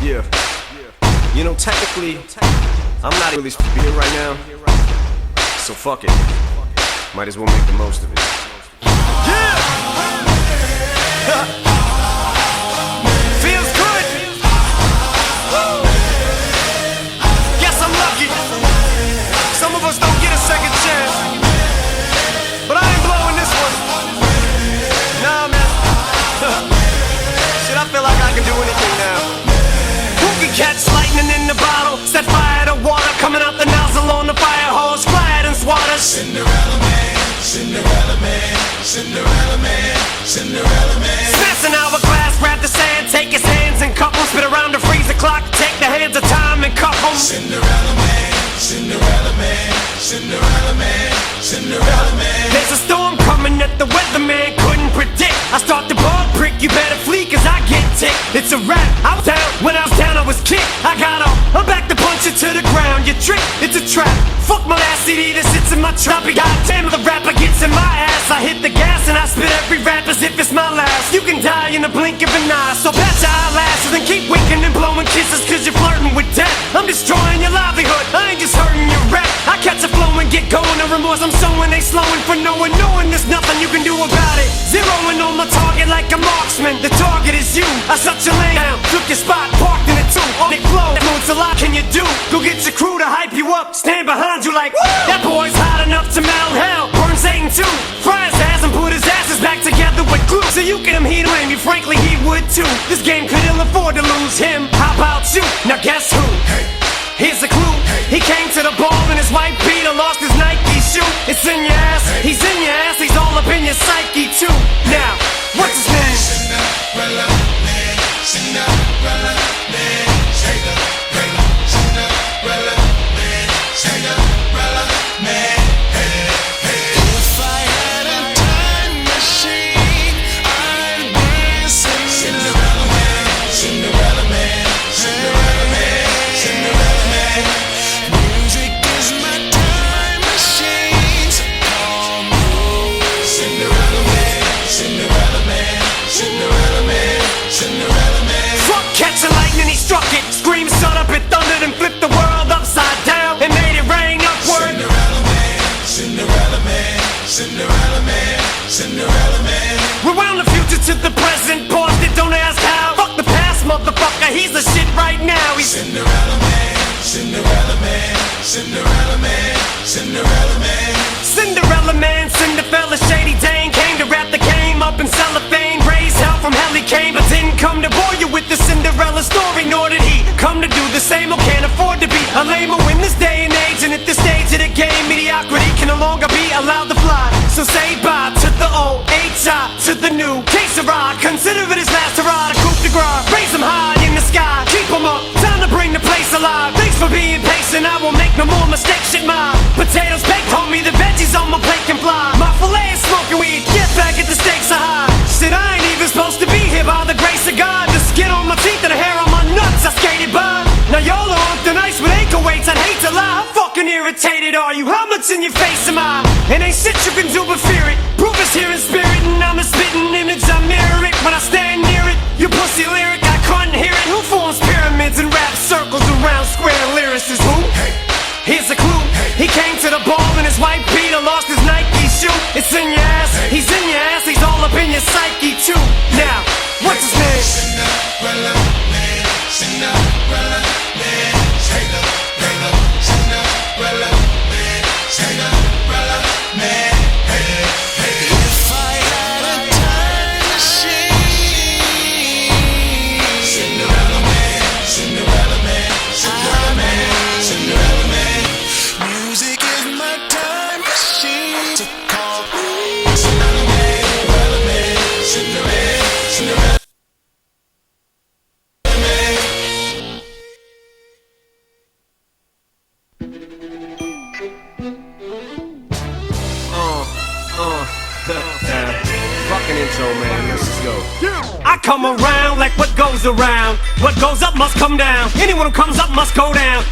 Yeah. You know, technically, I'm not really supposed to be here right now, so fuck it. Might as well make the most of it. Yeah! Feels good! Woo! Guess I'm lucky. Some of us don't get a second chance, but I ain't blowing this one. Nah, man. Shit, I feel like I can do anything now. Who can catch lightning in the bottle? Set fire to water coming out the nozzle on the fire hose. Fly it and swatter. Cinderella man, Cinderella man, Cinderella man, Cinderella man. Smash an hourglass, grab the sand, take his hands and cup 'em. Spit around the freezer clock, take the hands of time and cuff 'em. Cinderella man, Cinderella man, Cinderella man, Cinderella man. There's a storm coming that the weatherman couldn't predict. I start the ball prick, you better flee cause I get ticked. It's a rap, I was down, when I was down I was kicked. I got up, I'm back to punch it to the ground. You trick, it's a trap. Fuck my last CD that sits in my trap. Goddamn, the rapper gets in my ass. I hit the gas and I spit every rap as if it's my last. You can die in the blink of an eye, so pat your eyelashes and keep winking and blowing kisses cause you're flirting with death. I'm destroying your livelihood, I ain't just hurting your rep. I catch a flow and get going, the remorse I'm sowing, they slowing for knowing there's nothing you can do about it. Zeroing on my target like a marksman, the target is you. I shut your lane down, took your spot, parked in it too. All they flow, that moves a lot, can you do? Go get your crew to hype you up, stand behind you like, woo! That boy's hot enough to melt hell, burn Satan too. Fry his ass and put his asses back together with glue. So you get him, he'd blame you, frankly he would too. This game could ill afford to lose him, how about you? Now guess who? Here's a clue, he came to the ball in his white beater, lost his Nike shoe. It's in your ass, he's in your ass, he's all up in your psyche too. Now, what's his name? Cinderella man, Cinderella man, Cinderella, Cinderella man, Cinderella man. If I had a time machine, I'd bring Cinderella man, Cinderella man, Cinderella man, Cinderella man. Music is my time machine, so call me Cinderella man, Cinderella man, Cinderella man, Cinderella man. Fuck catching lightning, he struck it. Scream, shut up, it thundered and flipped the world upside down and made it rain upward. Cinderella man, Cinderella man, Cinderella man, Cinderella man. Rewound the future to the present, paused it, don't ask how. Fuck the past, motherfucker, he's the shit right now. He's Cinderella man, Cinderella man, Cinderella man, Cinderella man. Cinderella man, Cinderella, Shady Dane came to rap the game up in cellophane. Raised hell from hell he came, but didn't come to bore you with the Cinderella story. Nor did he come to do the same or can't afford to be a lamer in this day and age. And at this stage of the game, mediocrity can no longer be allowed to fly. So say bye to the old, H.I. to the new. Case of ride, consider it his last hurrah. Coup de grace, raise him high in the sky, keep him up, time to bring the place alive. Thanks for being patient, I won't make no more mistakes. Shit, my potatoes baked, homie, the veggies on my plate can fly. My filet is smoking weed, get back at the stakes are high. Shit, I ain't even supposed to be here by the grace of God. The skin on my teeth and the hair on my nuts, I skated by. Now y'all are on thin ice with ankle weights, I'd hate to lie. How fucking irritated are you? How much in your face am I? And ain't shit you can do but fear it. Proof is here in spirit and I'm a spitting image, I mirror it when I stand near it. You pussy lyric, I couldn't hear it. Who forms pyramids and rap circles around square lyricists? Who? Here's a clue, he came to the ball in his white beater, lost his Nike shoe. It's in your ass, he's in your ass, he's all up in your psyche too. Now, what's his name? Cinderella man, Cinderella man, Cinderella, Cinderella man, Cinderella man. If I had a time machine, Cinderella man, Cinderella man, Cinderella man, Cinderella man. Music is my time machine, so call me Cinderella man, Cinderella man, Cinderella. Fucking intro, man. Let's just go. I come around like what goes around. What goes up must come down. Anyone who comes up must go down.